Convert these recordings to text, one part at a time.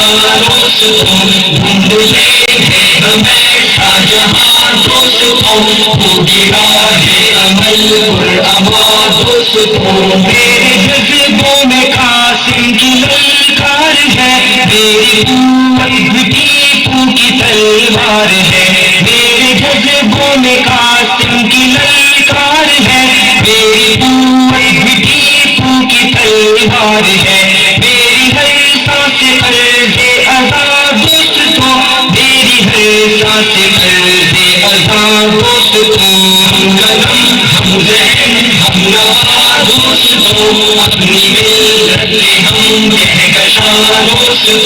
دوستوں ڈھونڈ لیں گے ہم ایسا جہاں دوستوں ہوگی راہ عمل پرامان دوستوں میرے جذبوں میں قاسم کی للکار ہے میری قوت ٹیپو کی تلوار ہے میرے جذبوں میں قاسم کی للکار ہے میری قوت ٹیپو کی تلوار ہے میری ہر سانس قلب آزاد دوستوں میری ہر سانس قلب آزاد دوستوں ہم قدم ہم ذہن ہم نوا دوستوں اپنی ملت ہم کہکشاں دوستوں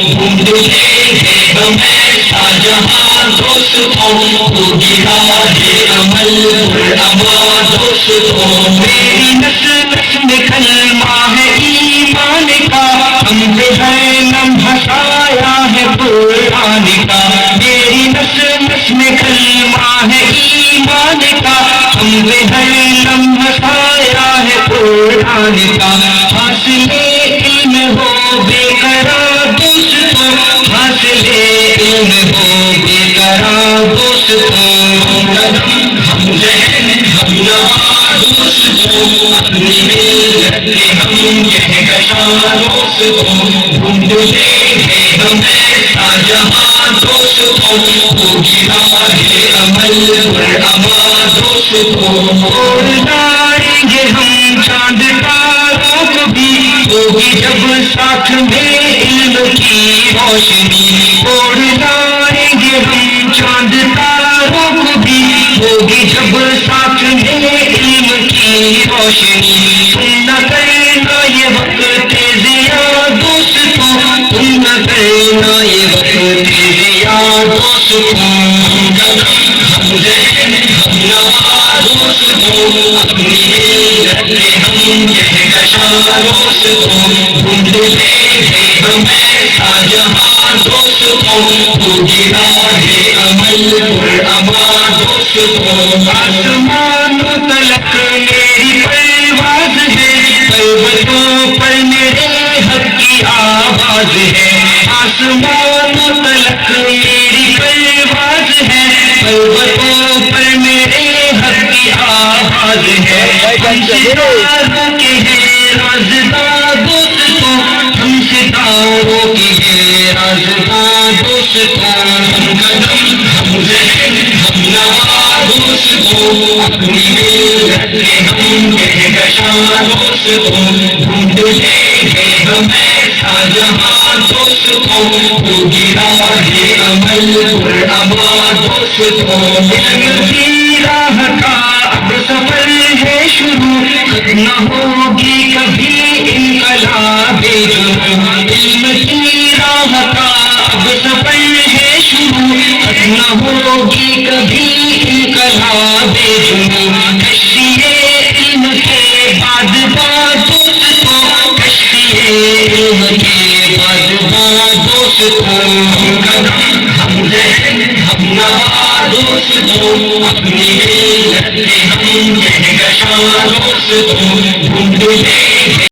ڈھونڈ لیں گے ہم ایسا جہاں دوستوں ہوگی راہ عمل پرامان دوستوں میری نس نس میں کلمہ ہے ایمان کا ہم پہ ہے لمحہ سایہ ہے قرآن کا میری نس نس میں کلمہ ہے ایمان کا ہم پہ ہے لمحہ سایہ ہے قرآن کا حاصل علم ہو بے قرار دوستوں حاصل علم ہو بے قرار دوستوں ہم ذہن ہم نوا دوستوں اپنی ملت ہم کہکشاں دوستوں ڈھونڈ لیں گے ہم ایسا جہاں دوستوں ہوگی راہ عمل پرامان دوستوں اور لائیں گے ہم چاند تاروں کو بھی ہوگی جب ساتھ میں علم کی روشنی اور لائیں گے ہم چاند تاروں کو بھی ہوگی جب ساتھ میں علم کی روشنی تم نہ کرنا یہ وقت ضیاء دوستوں تم نہ کرنا یہ وقت ضیاء دوستوں ہم قدم ہم ذہن ہم نوا دوستوں اپنی ملت ہم کہکشاں دوستوں ڈھونڈ لیں گے ہم ایسا جہاں دوستوں ہوگی راہ عمل پرامان دوستوں آسمانوں تلک میری پرواز ہے پروتوں پر میرے حق کی آواز ہے آسمانوں تلک میری پرواز ہے پروتوں پر میرے حق کی آواز ہے ہم ستاروں کے ہیں رازداں دوستوں ہم ستاروں کے ہیں رازداں دوستوں ہم قدم ہم ذہن ہم نوا دوستوں اپنی ملت ہم کہکشاں دوستوں ڈھونڈ لیں گے ہم ایسا جہاں دوستوں ہوگی راہ عمل پرامان دوستوں علم کی راہ کا اب سفر ہے شروع نہ ہوگی کبھی انقلاب جنوں علم کی راہ کا اب سفر ہے شروع نہ ہوگی کبھی انقلاب جنوں کشتی علم کے بعد دوستوں کشتی علم کے بعد دوستوں ہم قدم ہم ذہن ہم نوا دوستوں اپنی ملت ہم کہکشاں دوستوں ڈھونڈ لیں گے